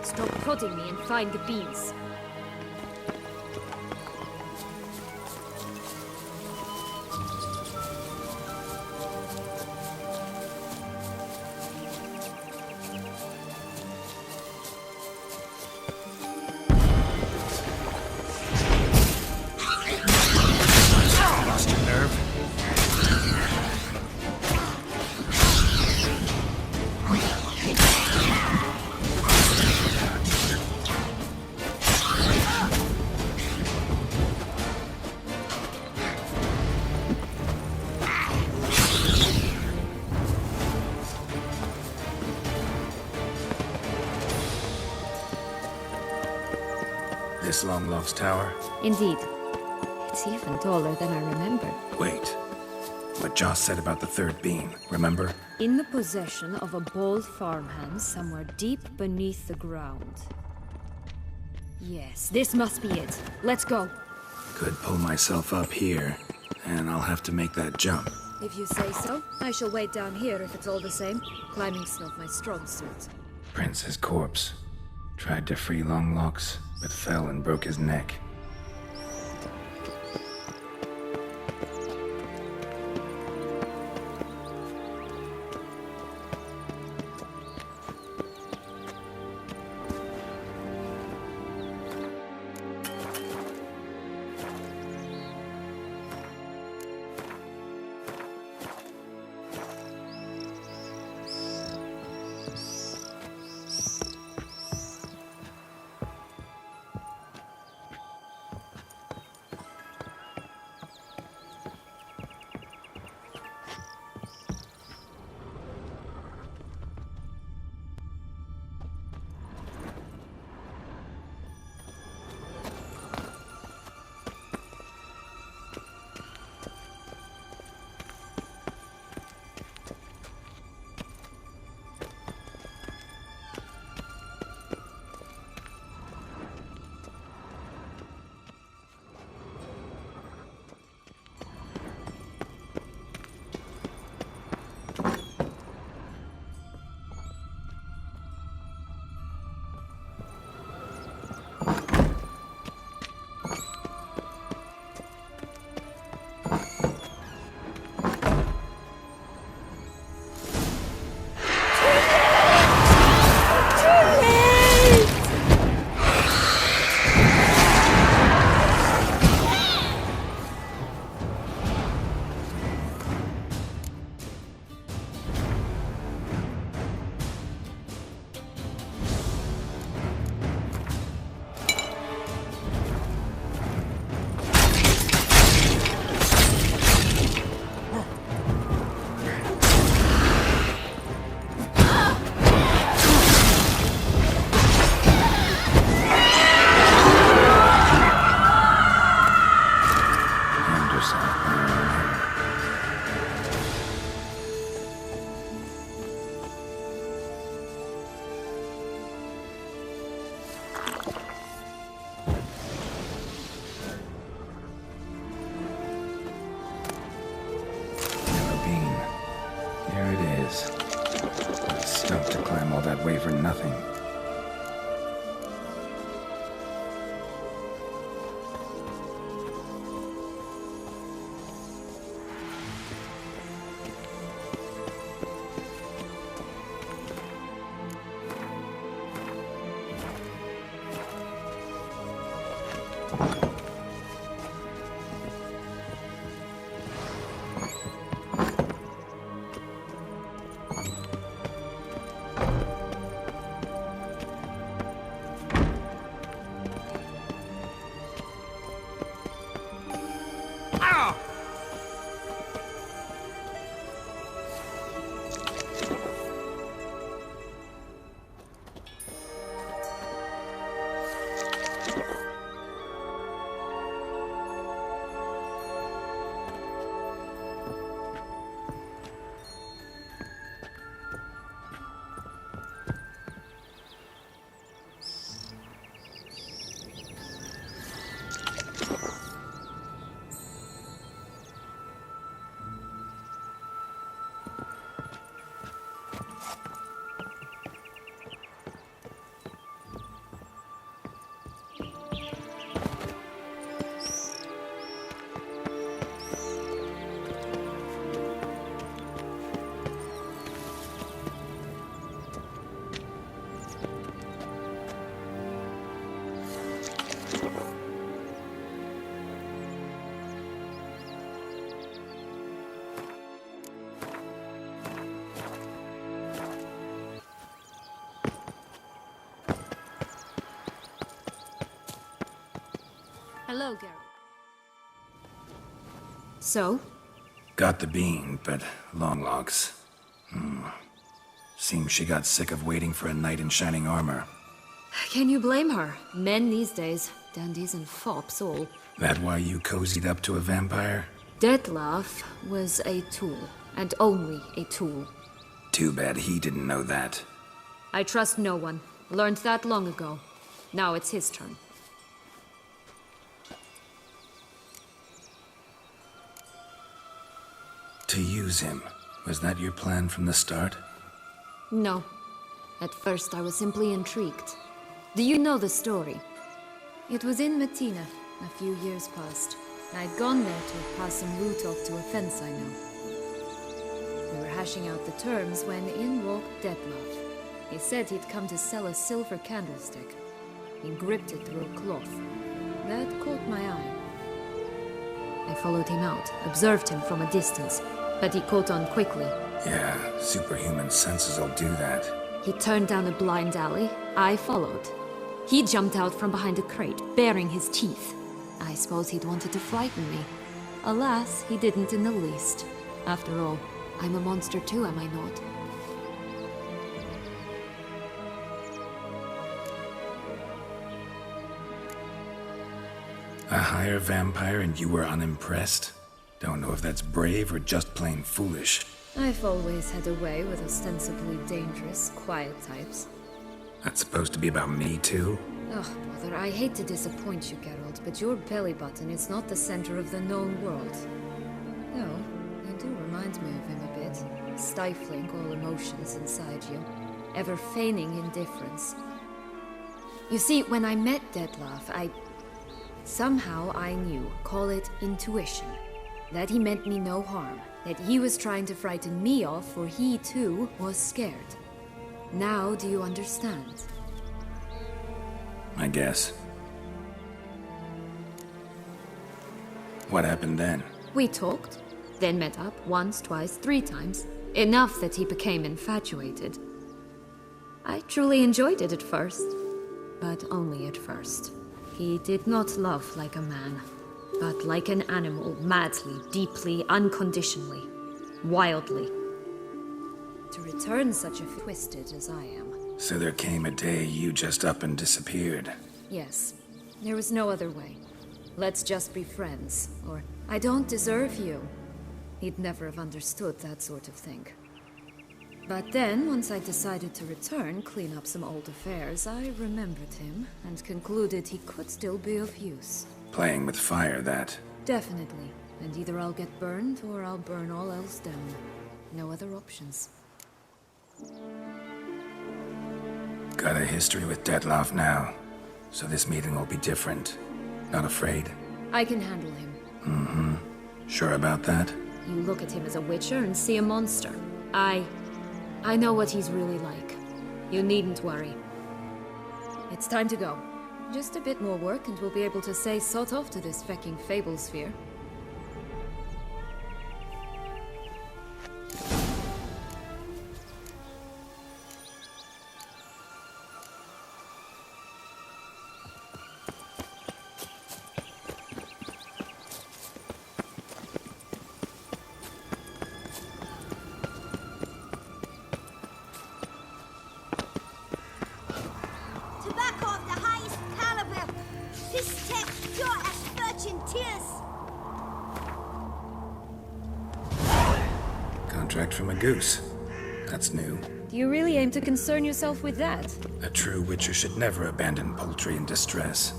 Stop prodding me and find the beans. Lost your nerve? This long-lost tower? Indeed. It's even taller than I remember. Wait. What Joss said about the third beam, remember? In the possession of a bold farmhand somewhere deep beneath the ground. Yes, this must be it. Let's go. Could pull myself up here, and I'll have to make that jump. If you say so, I shall wait down here if it's all the same. Climbing's not my strong suit. Prince's corpse. Tried to free Longlocks, but fell and broke his neck. Way for nothing. Hello, Gary. So? Got the bean, but long locks. Seems she got sick of waiting for a knight in shining armor. Can you blame her? Men these days, dandies and fops all. That why you cozied up to a vampire? Detlef was a tool, and only a tool. Too bad he didn't know that. I trust no one. Learned that long ago. Now it's his turn. To use him. Was that your plan from the start? No. At first I was simply intrigued. Do you know the story? It was in Mettina, a few years past. I'd gone there to pass some loot off to a fence I know. We were hashing out the terms when in walked Detlef. He said he'd come to sell a silver candlestick. He gripped it through a cloth. That caught my eye. I followed him out, observed him from a distance, but he caught on quickly. Yeah, superhuman senses will do that. He turned down a blind alley. I followed. He jumped out from behind a crate, baring his teeth. I suppose he'd wanted to frighten me. Alas, he didn't in the least. After all, I'm a monster too, am I not? A higher vampire and you were unimpressed? Don't know if that's brave or just plain foolish. I've always had a way with ostensibly dangerous, quiet types. That's supposed to be about me too? Ugh, brother, I hate to disappoint you, Geralt, but your belly button is not the center of the known world. No, you do remind me of him a bit. Stifling all emotions inside you. Ever feigning indifference. You see, when I met Detlef, somehow I knew, call it intuition, that he meant me no harm, that he was trying to frighten me off, for he too was scared. Now do you understand? I guess. What happened then? We talked, then met up once, twice, 3 times. Enough that he became infatuated. I truly enjoyed it at first, but only at first. He did not love like a man, but like an animal, madly, deeply, unconditionally, wildly. To return such a twisted as I am. So there came a day you just up and disappeared. Yes, there was no other way. Let's just be friends, or I don't deserve you. He'd never have understood that sort of thing. But then, once I decided to return, clean up some old affairs, I remembered him and concluded he could still be of use. Playing with fire, that. Definitely. And either I'll get burned or I'll burn all else down. No other options. Got a history with Detlef now, so this meeting will be different. Not afraid? I can handle him. Mm-hmm. Sure about that? You look at him as a witcher and see a monster. I know what he's really like. You needn't worry. It's time to go. Just a bit more work and we'll be able to say sort off to this fecking fable sphere. Tobacco of the highest caliber. This text pure as virgin tears. Contract from a goose. That's new. Do you really aim to concern yourself with that? A true witcher should never abandon poultry in distress.